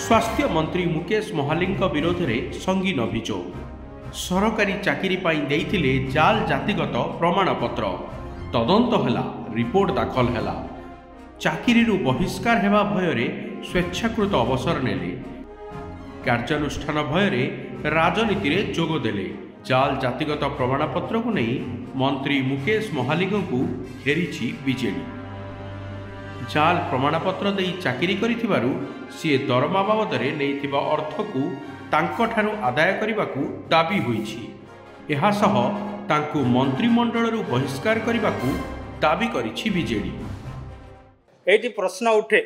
स्वास्थ्य मंत्री मुकेश महाली विरोध में संगीन अभियोग सरकारी चाकरी देइथिले जाल जातिगत प्रमाणपत्र तदंत हैला रिपोर्ट दाखल हैला चाकरी बहिष्कार हेबा भୟରେ स्वेच्छाकृत अवसर नेले कार्यानुष्ठान भୟରେ राजनीति रे जोग देले जाल जातिगत प्रमाणपत्र को नहीं मंत्री मुकेश महाली को घेरी बीजेडी जाल प्रमाणपत्र दे चाकरी करिथिबारु सी दरमा बाबद नहीं अर्थ को तांकठारु आदाय करने को दाबी होईछि। एहा सह तांकु मंत्रिमंडल बहिष्कार करने को दाबी करिछि बीजेडी। एटी प्रश्न उठे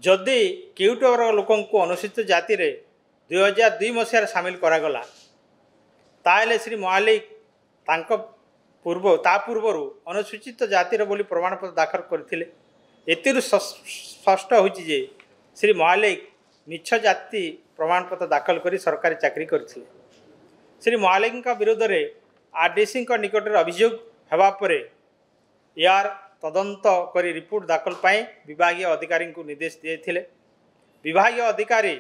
जदि केउटर लोकों को अनुसूचित जाति रे 2002 मसीह सामिल करागला ताले श्री महाली पूर्वर अनुसूचित जातिर बोली प्रमाणपत्र दाखल करथिले। एतिरु स्पष्ट होछि जे श्री महाली निच्छ जाति प्रमाणपत्र दाखल करी सरकारी चाकरी करथिले। श्री महाली विरोध में आरडीसी निकट अभियोग हेबा परे यार तदंत करी रिपोर्ट दाखल पाई विभागीय अधिकारी को निर्देश दिए। विभागीय अधिकारी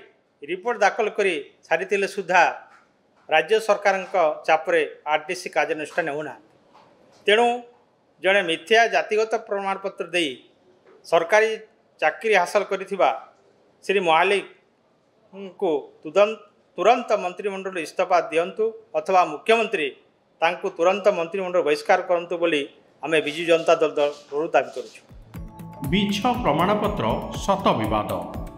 रिपोर्ट दाखल करी सारी सुधा राज्य सरकार चापरे आरडीसी कार्यानुष्ठान होना तेणु जड़े मिथ्या जातिगत प्रमाणपत्र दे सरकारी चाकरी हासिल करिथिबा श्री महाली को तुरंत मंत्रिमंडल इस्तीफा दियंतु अथवा मुख्यमंत्री तांको तुरंत मंत्रिमंडल बहिष्कार करंतु बोली आमे बिजु जनता दल दाबी करूछु। मिछ प्रमाणपत्र सत विवाद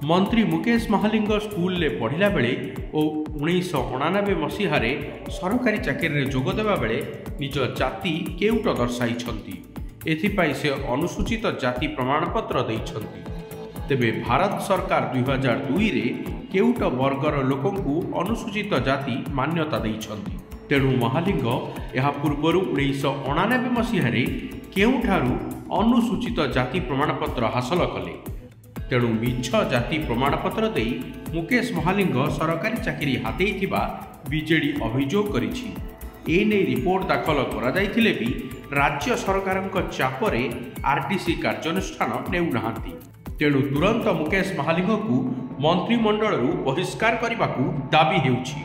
मंत्री मुकेश महाली स्कूल ले पढ़िला बेले और 1999 मसीह सरकारी चाकरी जोग देवा बेले निज जाति केउट दर्शाई एथिपाई से अनुसूचित जाति प्रमाणपत्र देइछंती। तेबे भारत सरकार 2002 रे केउट वर्गर लोकों को अनुसूचित जाति मान्यता देइछंती। तेणु महालिंग यह पूर्वर 1999 मसीह केउठारु अनुसूचित जाति प्रमाणपत्र हासिल कले। तेणु मिछ जाति प्रमाणपत्र दे मुकेश महाली सरकारी चाकरी हातेइथिबा बीजेडी अभियोग करिछि। एने रिपोर्ट दाखल करा जाइथिले भी राज्य सरकार चापरे आरडीसी कार्यानुष्ठान नेउनाहांती। तेणु तुरंत मुकेश महाली को मंत्रिमंडल बहिष्कार करने को दाबी हेउछि।